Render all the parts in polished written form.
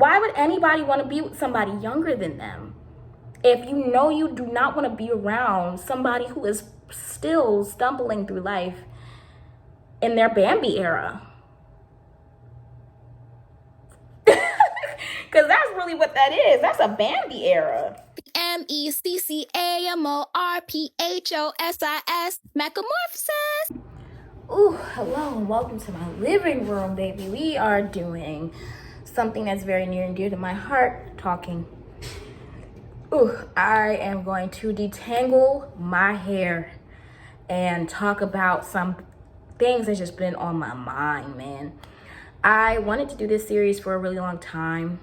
Why would anybody want to be with somebody younger than them? If you know you do not want to be around somebody who is still stumbling through life in their Bambi era. Because that's really what that is. That's a Bambi era. MECCAMORPHOSIS, Metamorphosis. Ooh, hello and welcome to my living room, baby. We are doing something that's very near and dear to my heart, talking. Ooh, I am going to detangle my hair and talk about some things that's just been on my mind, man. I wanted to do this series for a really long time.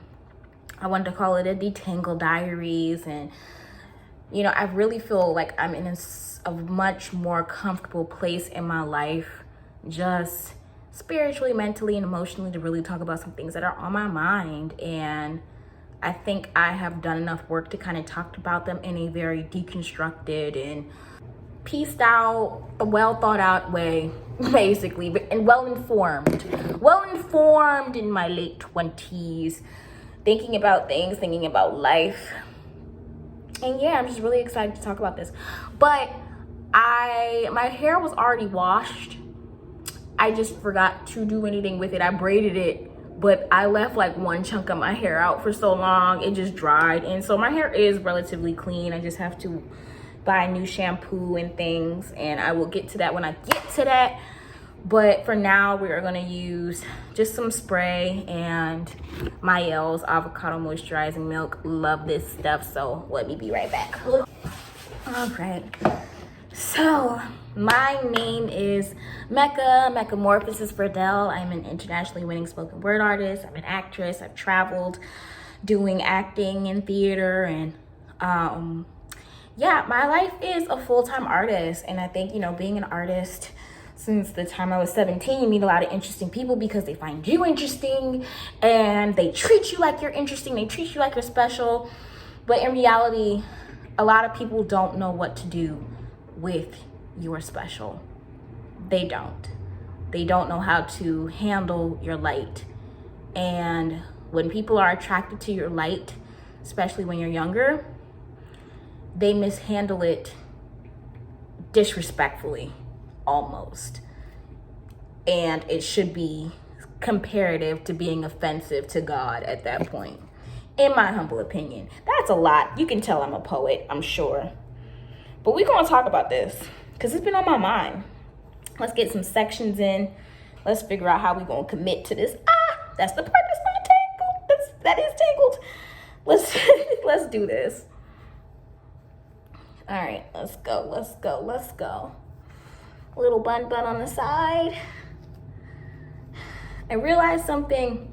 I wanted to call it a Detangle Diaries, and you know, I really feel like I'm in a much more comfortable place in my life, just spiritually, mentally, and emotionally, to really talk about some things that are on my mind. And I think I have done enough work to kind of talk about them in a very deconstructed and pieced out, well thought out way, basically, and well informed in my late 20s, thinking about things, thinking about life. And yeah, I'm just really excited to talk about this. But my hair was already washed. I just forgot to do anything with it. I braided it, but I left like one chunk of my hair out for so long, it just dried. And so my hair is relatively clean. I just have to buy new shampoo and things, and I will get to that when I get to that. But for now, we are gonna use just some spray and Mael's avocado moisturizing milk. Love this stuff, so let me be right back. All right, so my name is Metamorphosis Verdell. I'm an internationally winning spoken word artist. I'm an actress. I've traveled doing acting and theater, and yeah, my life is a full-time artist. And I think, you know, being an artist since the time I was 17, you meet a lot of interesting people because they find you interesting and they treat you like you're interesting. They treat you like you're special. But in reality, a lot of people don't know what to do with your special. They don't. They don't know how to handle your light. And when people are attracted to your light, especially when you're younger, they mishandle it disrespectfully, almost. And it should be comparative to being offensive to God at that point, in my humble opinion. That's a lot. You can tell I'm a poet, I'm sure. But we're going to talk about this because it's been on my mind. Let's get some sections in. Let's figure out how we're going to commit to this. That's the part that's not tangled. That is tangled. Let's do this. All right, let's go. Little bun on the side. I realized something.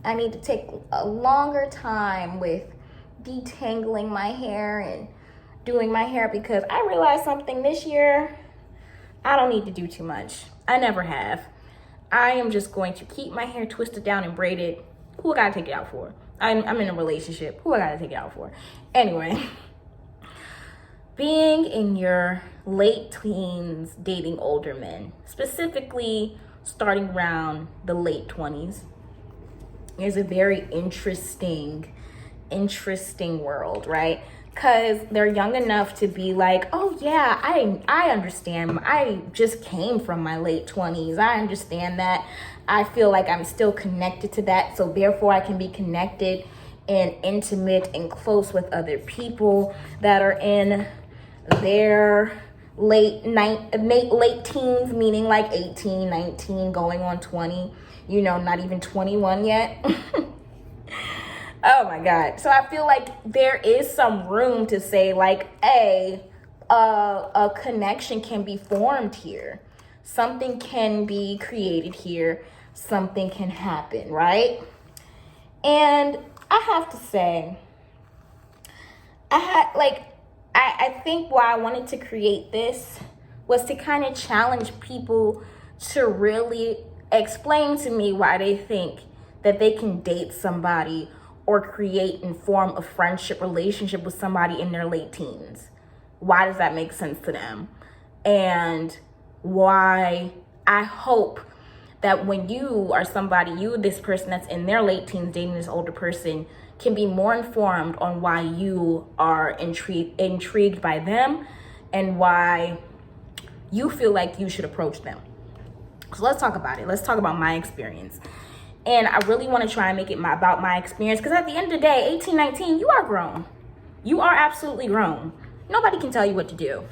I need to take a longer time with detangling my hair and doing my hair, because I realized something this year. I don't need to do too much. I never have. I am just going to keep my hair twisted down and braided. Who I gotta take it out for? I'm in a relationship. Who I gotta take it out for? Anyway. Being in your late teens, dating older men, specifically starting around the late 20s, is a very interesting world, right? Because they're young enough to be like, oh yeah, I understand. I just came from my late 20s. I understand that. I feel like I'm still connected to that. So therefore I can be connected and intimate and close with other people that are in their late teens, meaning like 18, 19, going on 20, you know, not even 21 yet. Oh my God. So I feel like there is some room to say like, a connection can be formed here. Something can be created here. Something can happen, right? And I have to say, I think why I wanted to create this was to kind of challenge people to really explain to me why they think that they can date somebody or create and form a friendship relationship with somebody in their late teens. Why does that make sense to them? And why I hope that when you are somebody, this person that's in their late teens dating this older person, can be more informed on why you are intrigued by them and why you feel like you should approach them. So let's talk about it. Let's talk about my experience. And I really want to try and make it about my experience, because at the end of the day, 18, 19, you are grown. You are absolutely grown. Nobody can tell you what to do.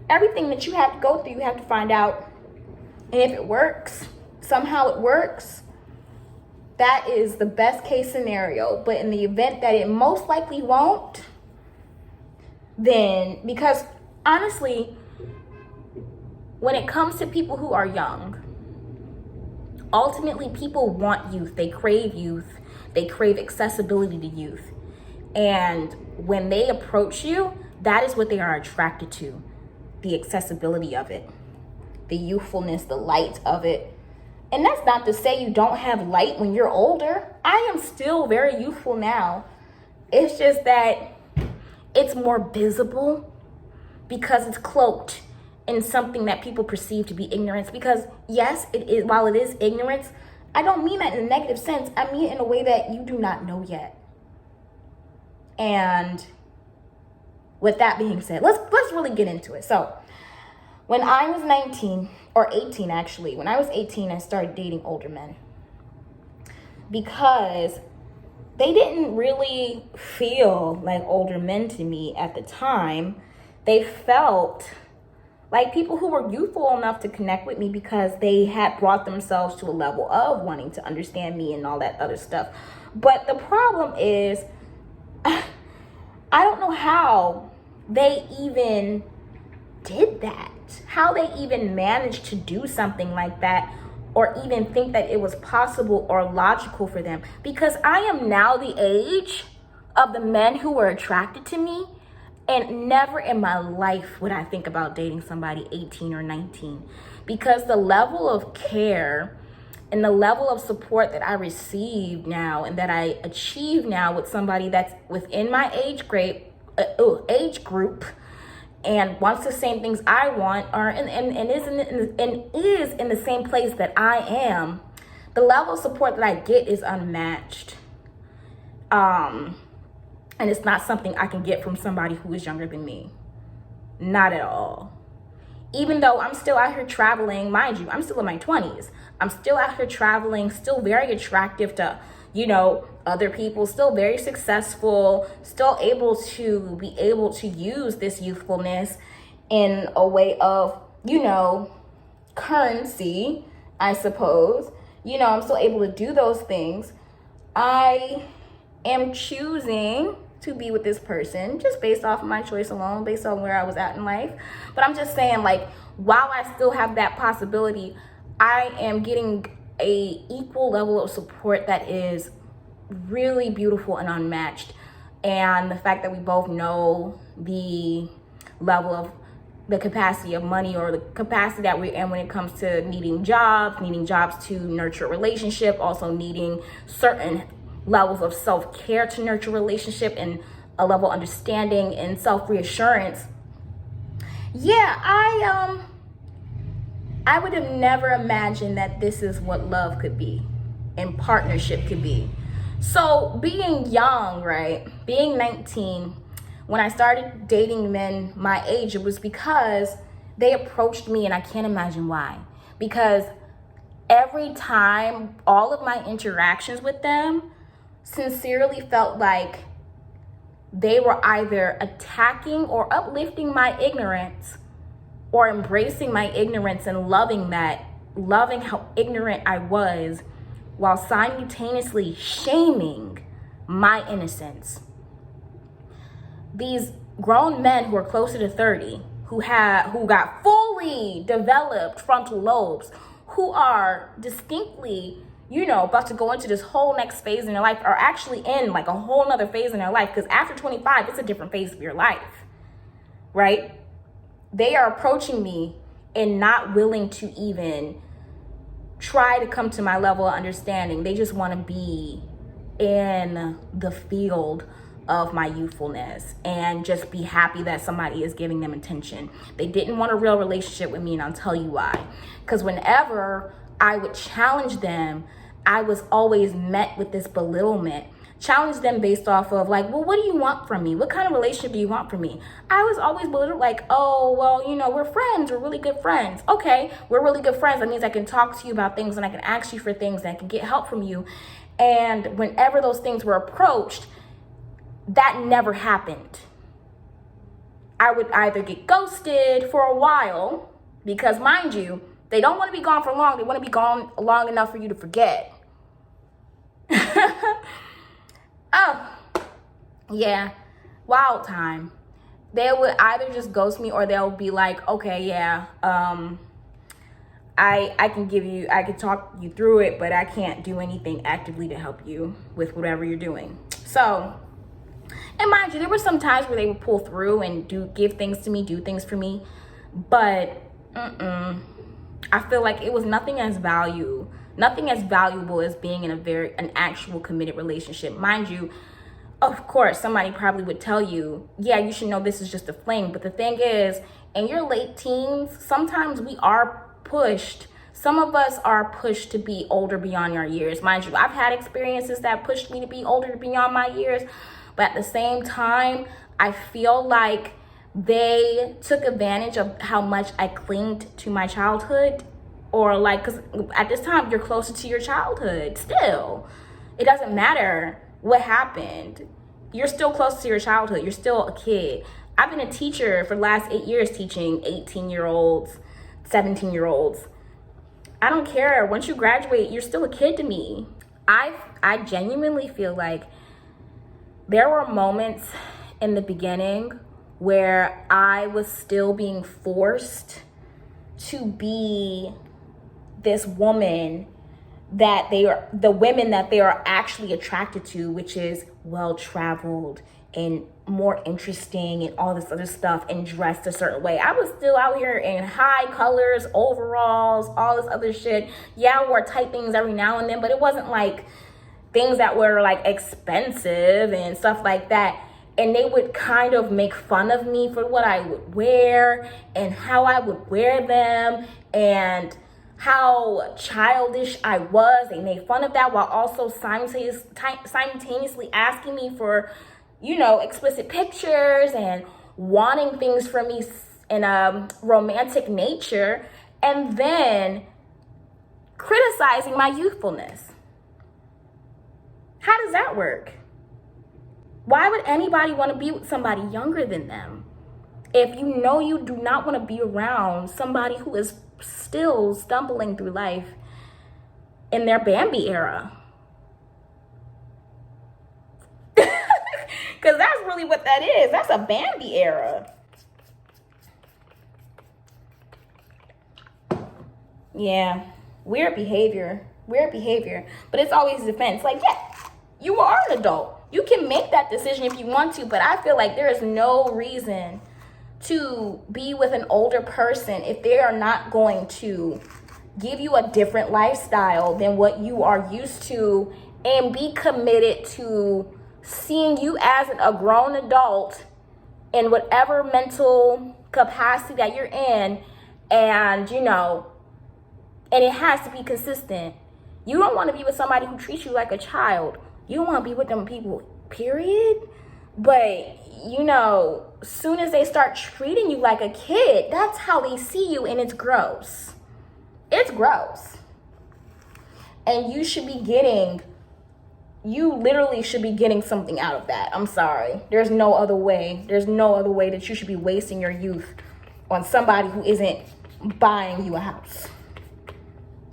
Everything that you have to go through, you have to find out. And if it works, somehow it works, that is the best case scenario. But in the event that it most likely won't, then, because honestly, when it comes to people who are young, ultimately people want youth. They crave youth. They crave accessibility to youth. And when they approach you, that is what they are attracted to. The accessibility of it, the youthfulness, the light of it. And that's not to say you don't have light when you're older. I am still very youthful now. It's just that it's more visible because it's cloaked in something that people perceive to be ignorance. Because yes, it is. While it is ignorance, I don't mean that in a negative sense. I mean it in a way that you do not know yet. And with that being said, let's really get into it. So when I was 19, or 18 actually, when I was 18, I started dating older men because they didn't really feel like older men to me at the time. They felt like people who were youthful enough to connect with me because they had brought themselves to a level of wanting to understand me and all that other stuff. But the problem is, I don't know how they even did that, how they even managed to do something like that, or even think that it was possible or logical for them. Because I am now the age of the men who were attracted to me, and never in my life would I think about dating somebody 18 or 19, because the level of care and the level of support that I receive now and that I achieve now with somebody that's within my age group and wants the same things I want, or and is in the same place that I am, the level of support that I get is unmatched. And it's not something I can get from somebody who is younger than me. Not at all. Even though I'm still out here traveling, mind you, I'm still in my 20s. I'm still out here traveling, still very attractive to, other people, still very successful, still able to use this youthfulness in a way of, currency, I suppose. I'm still able to do those things. I am choosing to be with this person just based off of my choice alone, based on where I was at in life. But I'm just saying, while I still have that possibility, I am getting a equal level of support that is really beautiful and unmatched. And the fact that we both know the level of the capacity of money, or the capacity that we're in when it comes to needing jobs to nurture a relationship, also needing certain levels of self-care to nurture a relationship, and a level of understanding and self-reassurance. Yeah, I would have never imagined that this is what love could be and partnership could be. So being young, right? Being 19, when I started dating men my age, it was because they approached me, and I can't imagine why. Because every time, all of my interactions with them sincerely felt like they were either attacking or uplifting my ignorance, or embracing my ignorance and loving how ignorant I was, while simultaneously shaming my innocence. These grown men who are closer to 30, who got fully developed frontal lobes, who are distinctly, about to go into this whole next phase in their life, are actually in a whole nother phase in their life, because after 25, it's a different phase of your life, right? They are approaching me and not willing to even try to come to my level of understanding. They just want to be in the field of my youthfulness and just be happy that somebody is giving them attention. They didn't want a real relationship with me, and I'll tell you why. Because whenever I would challenge them, I was always met with this belittlement. Challenge them based off of like, well, what do you want from me? What kind of relationship do you want from me? I was always belittled, like, oh, well, you know, we're friends. We're really good friends. Okay, we're really good friends. That means I can talk to you about things and I can ask you for things and I can get help from you. And whenever those things were approached, that never happened. I would either get ghosted for a while because, mind you, they don't want to be gone for long. They want to be gone long enough for you to forget. Oh, yeah, wild time. They would either just ghost me or they'll be like, okay, yeah, I can talk you through it, but I can't do anything actively to help you with whatever you're doing. So, and mind you, there were some times where they would pull through and give things to me, do things for me, but I feel like it was nothing as valuable as being in an actual committed relationship. Mind you, of course, somebody probably would tell you, yeah, you should know this is just a fling. But the thing is, in your late teens, sometimes we are pushed. Some of us are pushed to be older beyond our years. Mind you, I've had experiences that pushed me to be older beyond my years. But at the same time, I feel like they took advantage of how much I clinged to my childhood. Or like, because at this time, you're closer to your childhood still. It doesn't matter what happened. You're still close to your childhood. You're still a kid. I've been a teacher for the last 8 years teaching 18-year-olds, 17-year-olds. I don't care. Once you graduate, you're still a kid to me. I genuinely feel like there were moments in the beginning where I was still being forced to be this woman that the women that they are actually attracted to, which is well-traveled and more interesting and all this other stuff and dressed a certain way. I was still out here in high colors, overalls, all this other shit. Yeah, I wore tight things every now and then, but it wasn't like things that were like expensive and stuff like that. And they would kind of make fun of me for what I would wear and how I would wear them and how childish I was. They made fun of that while also simultaneously asking me for, you know, explicit pictures and wanting things from me in a romantic nature, and then criticizing my youthfulness. How does that work? Why would anybody want to be with somebody younger than them if you know you do not want to be around somebody who is still stumbling through life in their Bambi era? Because that's really what that is. That's a Bambi era. Yeah, weird behavior. But it's always defense. Like, yeah, you are an adult. You can make that decision if you want to, but I feel like there is no reason to be with an older person if they are not going to give you a different lifestyle than what you are used to and be committed to seeing you as a grown adult in whatever mental capacity that you're in. And, you know, and it has to be consistent. You don't want to be with somebody who treats you like a child. You don't want to be with them people, period. But, you know, soon as they start treating you like a kid, that's how they see you, and it's gross. It's gross. And you literally should be getting something out of that. I'm sorry. There's no other way. There's no other way that you should be wasting your youth on somebody who isn't buying you a house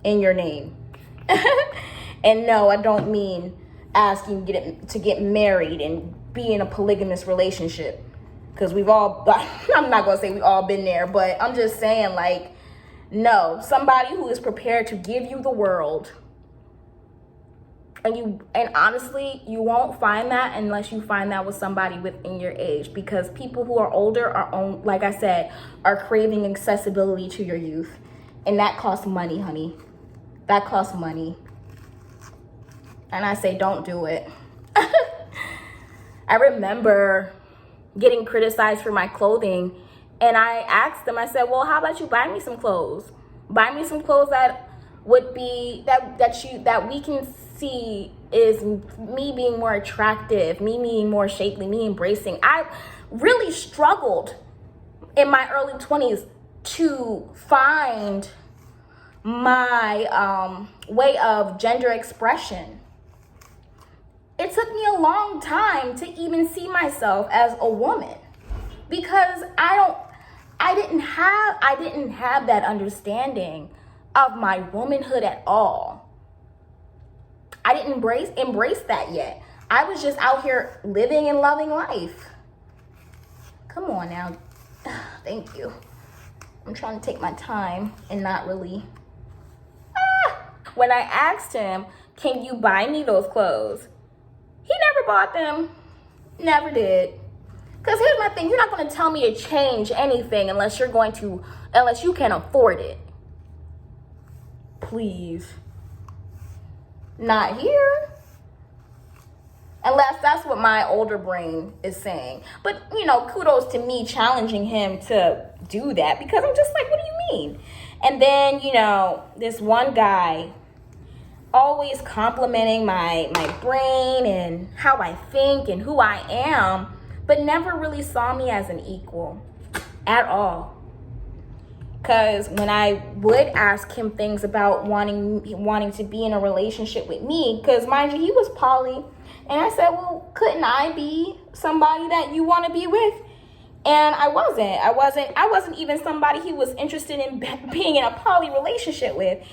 in your name. And no, I don't mean asking you to get married and be in a polygamous relationship, because we've all, I'm not gonna say we've all been there, but I'm just saying, like, no, somebody who is prepared to give you the world. And honestly, you won't find that unless you find that with somebody within your age, because people who are older like I said, are craving accessibility to your youth, and that costs money, honey. That costs money. And I say, don't do it. I remember getting criticized for my clothing, and I asked them, I said, well, how about you buy me some clothes? Buy me some clothes that would be that we can see is me being more attractive, me being more shapely, me embracing. I really struggled in my early 20s to find my way of gender expression. It took me a long time to even see myself as a woman, because I didn't have that understanding of my womanhood at all. I didn't embrace that yet. I was just out here living and loving life. Come on now. Thank you. I'm trying to take my time and not really. When I asked him, can you buy me those clothes? He never bought them. Never did. Because here's my thing. You're not going to tell me to change anything unless you can afford it. Please. Not here. Unless that's what my older brain is saying. But, kudos to me challenging him to do that, because I'm just like, what do you mean? And then, this one guy always complimenting my brain and how I think and who I am, but never really saw me as an equal at all. Because when I would ask him things about wanting to be in a relationship with me, because mind you, he was poly, and I said, well, couldn't I be somebody that you want to be with? And I wasn't even somebody he was interested in being in a poly relationship with.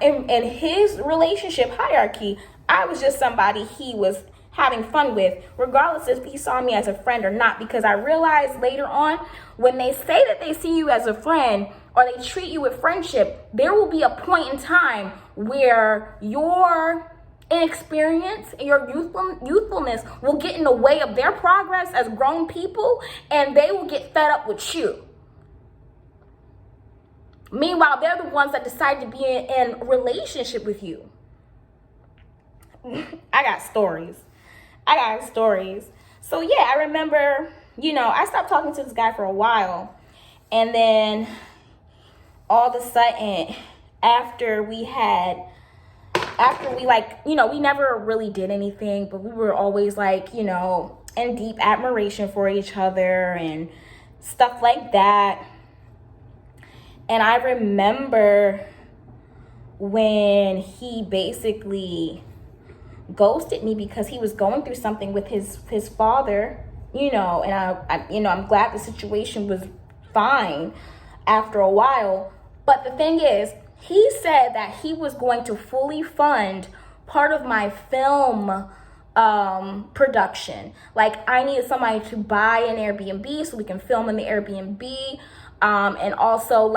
In his relationship hierarchy, I was just somebody he was having fun with, regardless if he saw me as a friend or not, because I realized later on, when they say that they see you as a friend or they treat you with friendship, there will be a point in time where your inexperience, your youthfulness will get in the way of their progress as grown people, and they will get fed up with you. Meanwhile, they're the ones that decide to be in a relationship with you. I got stories. So yeah, I remember, I stopped talking to this guy for a while. And then all of a sudden, after we never really did anything, but we were always in deep admiration for each other and stuff like that. And I remember when he basically ghosted me because he was going through something with his father, and I'm glad the situation was fine after a while. But the thing is, he said that he was going to fully fund part of my film production. Like, I needed somebody to buy an Airbnb so we can film in the Airbnb, and also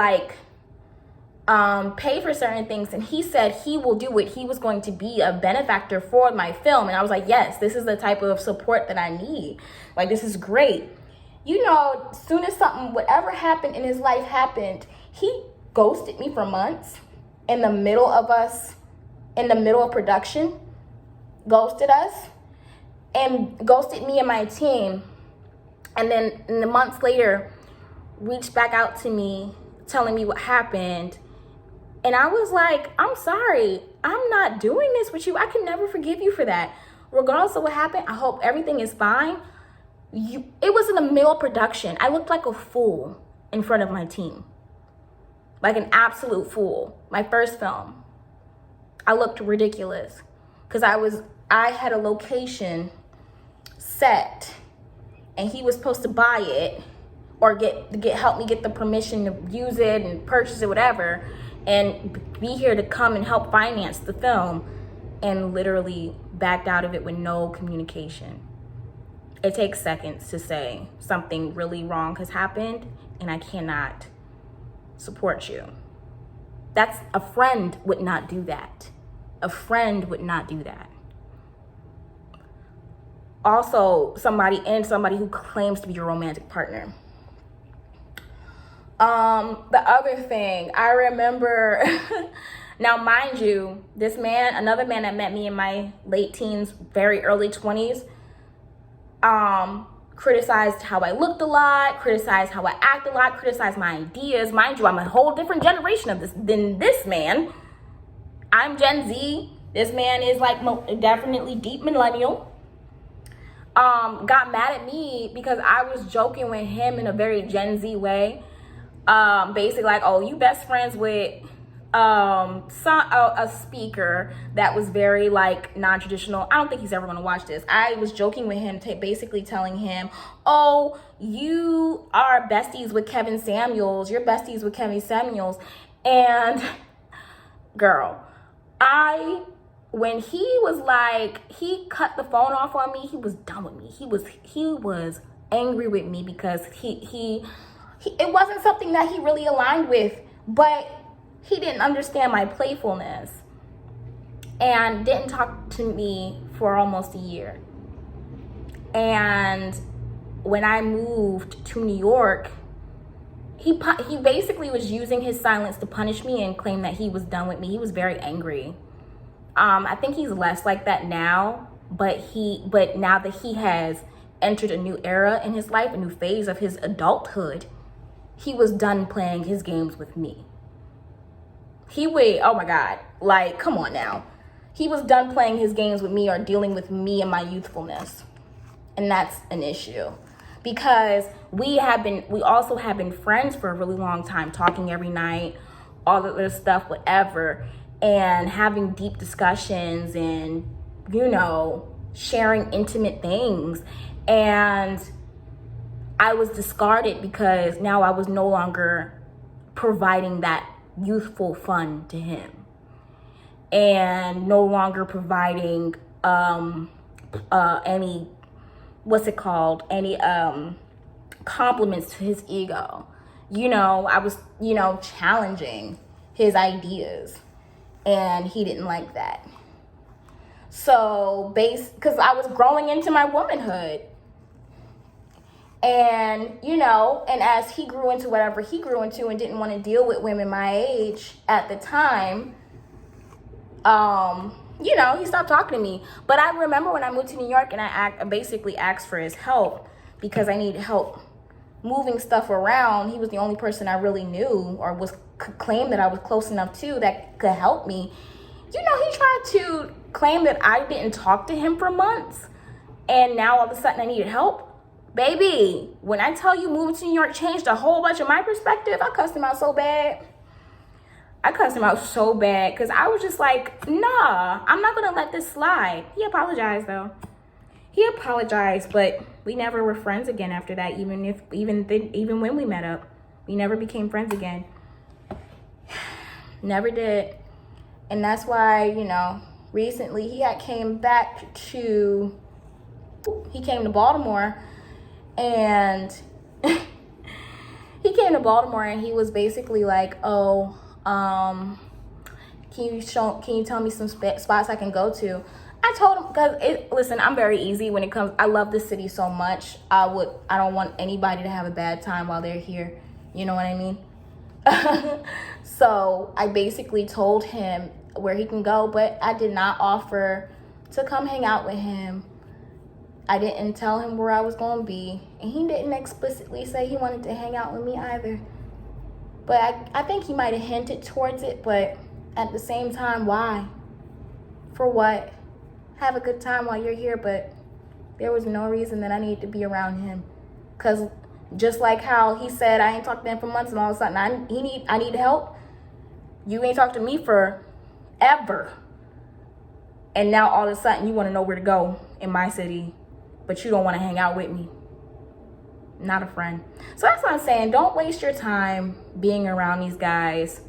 pay for certain things. And he said he will do it. He was going to be a benefactor for my film. And I was like, yes, this is the type of support that I need. Like, this is great. As soon as whatever happened in his life happened, he ghosted me for months in the middle of production, ghosted us, and ghosted me and my team. And then in the months later, reached back out to me telling me what happened. And I was like, I'm sorry, I'm not doing this with you. I can never forgive you for that. Regardless of what happened, I hope everything is fine. It was in the middle of production. I looked like a fool in front of my team. Like an absolute fool. My first film. I looked ridiculous. Because I had a location set and he was supposed to buy it or help me get the permission to use it and purchase it, whatever, and be here to come and help finance the film, and literally backed out of it with no communication. It takes seconds to say something really wrong has happened and I cannot support you. A friend would not do that. A friend would not do that. Also, somebody who claims to be your romantic partner. The other thing, I remember, now mind you, another man that met me in my late teens, very early 20s, criticized how I looked a lot, criticized how I act a lot, criticized my ideas. Mind you, I'm a whole different generation of this than this man. I'm Gen Z. This man is like definitely deep millennial. Got mad at me because I was joking with him in a very Gen Z way. Basically like, oh, you best friends with a speaker that was very like non-traditional. I don't think he's ever going to watch this. I was joking with him, basically telling him, oh, you are besties with Kevin Samuels. You're besties with Kevin Samuels. And girl, when he was like, he cut the phone off on me, he was done with me. He was angry with me because he it wasn't something that he really aligned with, but he didn't understand my playfulness and didn't talk to me for almost a year. And when I moved to New York, he basically was using his silence to punish me and claim that he was done with me. He was very angry. I think he's less like that now, but now that he has entered a new era in his life, a new phase of his adulthood, he was done playing his games with me. Oh my God, like, come on now. He was done playing his games with me or dealing with me and my youthfulness. And that's an issue. Because we also have been friends for a really long time, talking every night, all of this stuff, whatever, and having deep discussions and, sharing intimate things. And I was discarded because now I was no longer providing that youthful fun to him and no longer providing any compliments to his ego. I was challenging his ideas and he didn't like that. So because I was growing into my womanhood. And, and as he grew into whatever he grew into and didn't want to deal with women my age at the time, he stopped talking to me. But I remember when I moved to New York and I basically asked for his help because I needed help moving stuff around. He was the only person I really knew or could claim that I was close enough to that could help me. He tried to claim that I didn't talk to him for months. And now all of a sudden I needed help. Baby, when I tell you moving to New York changed a whole bunch of my perspective, I cussed him out so bad. Because I was just like, nah, I'm not going to let this slide. He apologized, though. But we never were friends again after that, even when we met up. We never became friends again. Never did. And that's why, recently he came to Baltimore. And he came to Baltimore and he was basically like, oh, can you tell me some spots I can go to? I told him, listen, I'm very easy when it comes, I love this city so much. I don't want anybody to have a bad time while they're here. You know what I mean? So I basically told him where he can go, but I did not offer to come hang out with him. I didn't tell him where I was going to be. And he didn't explicitly say he wanted to hang out with me either. But I think he might have hinted towards it. But at the same time, why? For what? Have a good time while you're here. But there was no reason that I needed to be around him. Because just like how he said I ain't talked to him for months and all of a sudden I need help. You ain't talked to me for ever. And now all of a sudden you want to know where to go in my city. But you don't want to hang out with me. Not a friend. So that's what I'm saying. Don't waste your time being around these guys.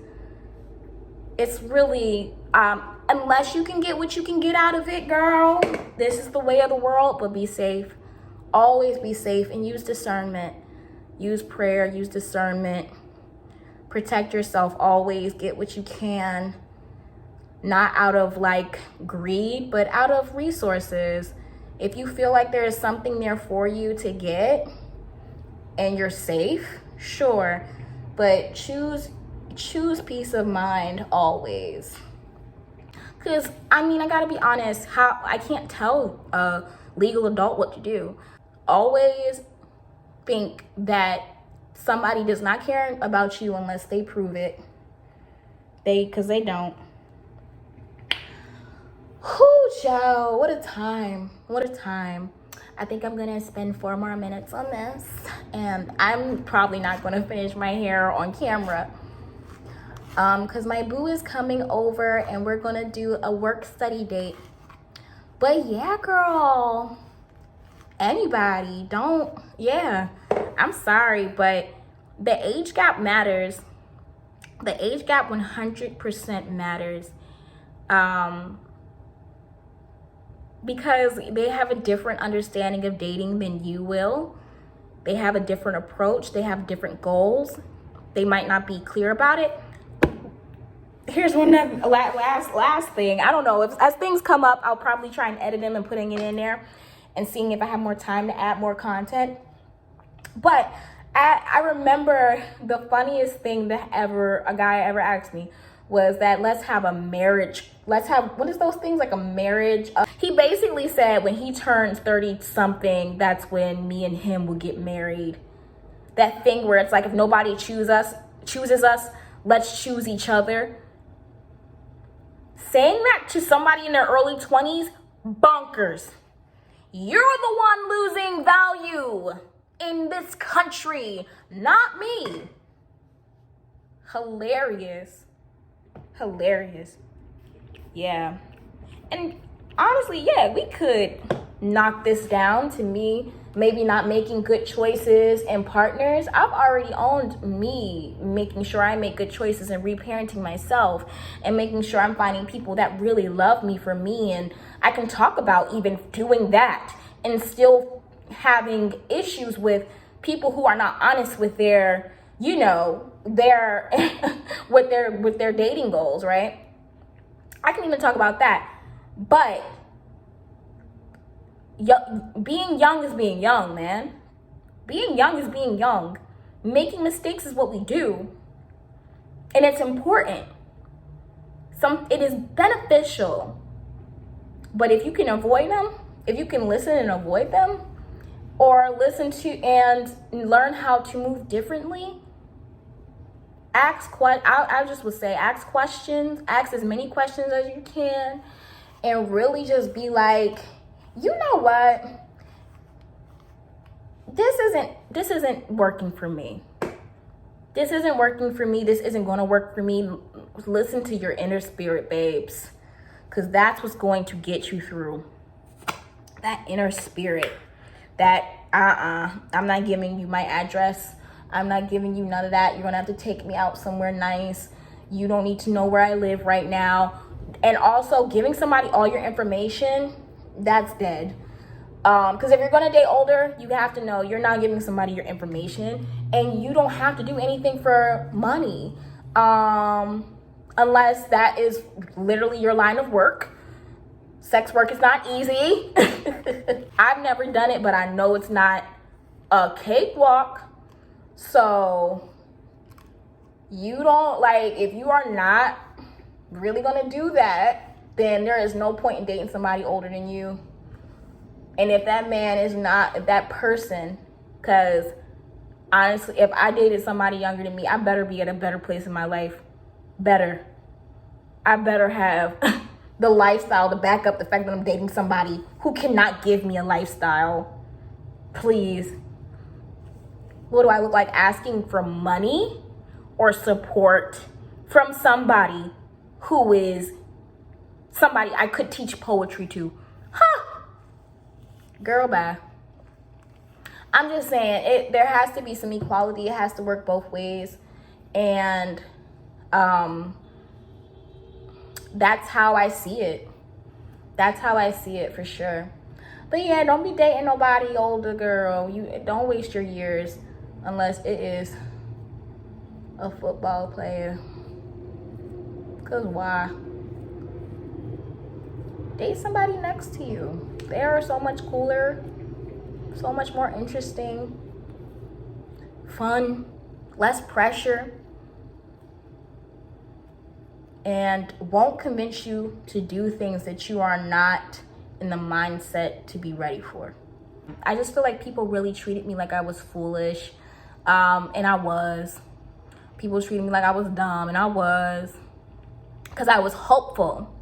It's really, unless you can get what you can get out of it, girl. This is the way of the world, but be safe. Always be safe and use discernment. Use prayer, use discernment. Protect yourself always. Get what you can. Not out of greed, but out of resources. If you feel like there is something there for you to get and you're safe, sure. But choose peace of mind always. Because, I gotta be honest, I can't tell a legal adult what to do. always think that somebody does not care about you unless they prove it. Because they don't. Whoo, Joe, what a time. What a time. I think I'm gonna spend 4 more minutes on this, and I'm probably not gonna finish my hair on camera because my boo is coming over and we're gonna do a work study date. But yeah, girl, anybody, I'm sorry, but the age gap matters. The age gap 100% matters. Because they have a different understanding of dating than you will. They have a different approach. They have different goals. They might not be clear about it. Here's one last thing. I don't know, if as things come up, I'll probably try and edit them and putting it in there and seeing if I have more time to add more content. But I remember the funniest thing that a guy ever asked me was that let's have a marriage. What is those things, like a marriage? He basically said when he turns 30 something, that's when me and him will get married. That thing where it's like, if nobody chooses us, let's choose each other. Saying that to somebody in their early 20s, bonkers. You're the one losing value in this country, not me. Hilarious. Yeah. And honestly, yeah, we could knock this down to me maybe not making good choices and partners. I've already owned me making sure I make good choices and reparenting myself and making sure I'm finding people that really love me for me. And I can talk about even doing that and still having issues with people who are not honest with their with their dating goals, right? I can even talk about that. But being young is being young, man. Being young is being young. Making mistakes is what we do. And it's important. It is beneficial. But if you can avoid them, if you can listen and avoid them, or listen to and learn how to move differently, I just would say ask questions, ask as many questions as you can, and really just be like, you know what? This isn't working for me. This isn't working for me. This isn't going to work for me. Listen to your inner spirit, babes, because that's what's going to get you through. That inner spirit. That I'm not giving you my address. I'm not giving you none of that. You're gonna have to take me out somewhere nice. You don't need to know where I live right now. And also giving somebody all your information, that's dead. Because if you're gonna date older, you have to know you're not giving somebody your information, and you don't have to do anything for money, unless that is literally your line of work. Sex work is not easy. I've never done it, but I know it's not a cakewalk. So you don't if you are not really gonna do that, then there is no point in dating somebody older than you. And if that man is not, if that person, because honestly, if I dated somebody younger than me, I better be at a better place in my life. I better have the lifestyle to back up the fact that I'm dating somebody who cannot give me a lifestyle. Please. What do I look like, asking for money or support from somebody who is somebody I could teach poetry to? Girl, bye. I'm just saying, there has to be some equality. It has to work both ways. And that's how I see it. That's how I see it for sure. But yeah, don't be dating nobody older, girl. You don't waste your years unless it is a football player. Cause why? Date somebody next to you. They are so much cooler, so much more interesting, fun, less pressure, and won't convince you to do things that you are not in the mindset to be ready for. I just feel like people really treated me like I was foolish, and I was. People treated me like I was dumb, and I was, because I was hopeful.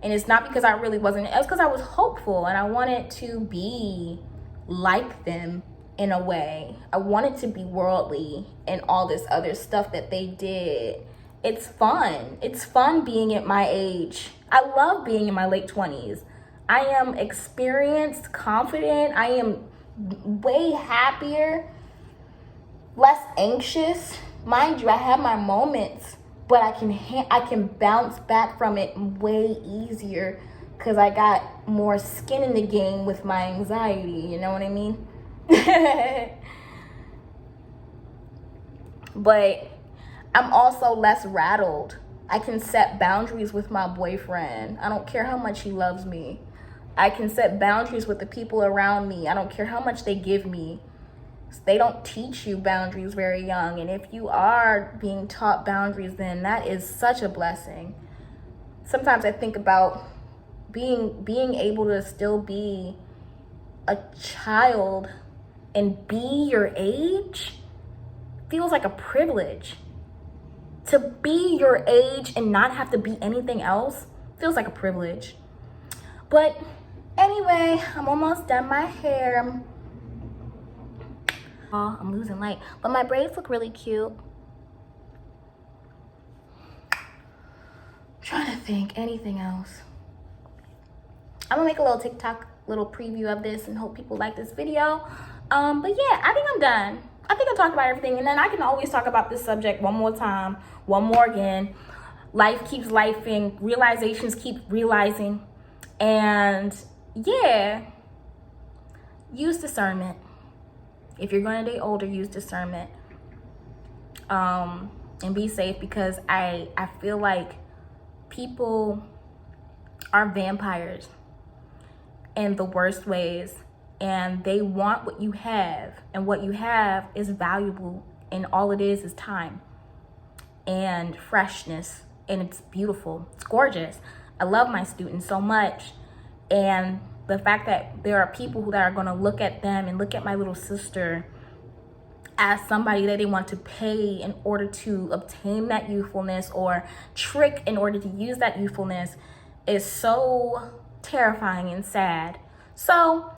And it's not because I really wasn't, it's because I was hopeful and I wanted to be like them in a way. I wanted to be worldly and all this other stuff that they did. It's fun. It's fun being at my age. I love being in my late 20s. I am experienced, confident. I am way happier, less anxious. Mind you, I have my moments, but I can bounce back from it way easier because I got more skin in the game with my anxiety. You know what I mean? But I'm also less rattled. I can set boundaries with my boyfriend. I don't care how much he loves me. I can set boundaries with the people around me. I don't care how much they give me. They don't teach you boundaries very young. And if you are being taught boundaries, then that is such a blessing. Sometimes I think about being able to still be a child and be your age feels like a privilege. To be your age and not have to be anything else feels like a privilege. But anyway, I'm almost done my hair. I'm losing light, but my braids look really cute. I'm trying to think anything else. I'm gonna make a little TikTok little preview of this and hope people like this video. But yeah, I think I'm done. I think I talked about everything, and then I can always talk about this subject one more time, one more again. Life keeps lifing, realizations keep realizing, and yeah, use discernment. If you're going to date older, use discernment, and be safe, because I feel like people are vampires in the worst ways, and they want what you have, and what you have is valuable, and all it is time and freshness, and it's beautiful, it's gorgeous. I love my students so much, and the fact that there are people that are going to look at them and look at my little sister as somebody that they want to pay in order to obtain that youthfulness, or trick in order to use that youthfulness, is so terrifying and sad. So,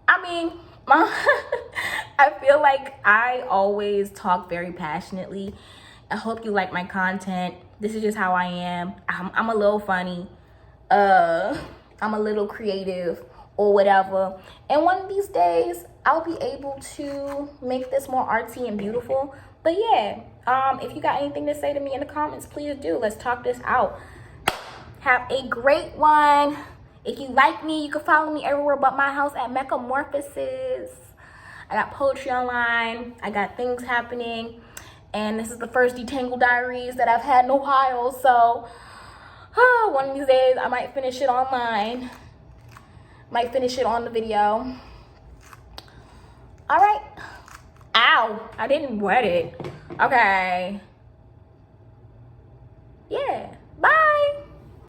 I mean, I feel like I always talk very passionately. I hope you like my content. This is just how I am. I'm a little funny. I'm a little creative or whatever. And one of these days, I'll be able to make this more artsy and beautiful. But yeah, if you got anything to say to me in the comments, please do. Let's talk this out. Have a great one. If you like me, you can follow me everywhere but my house at Metamorphosis. I got poetry online. I got things happening. And this is the first Detangle Diaries that I've had in a while. So, one of these days, I might finish it online. Might finish it on the video. All right. Ow, I didn't wet it. Okay.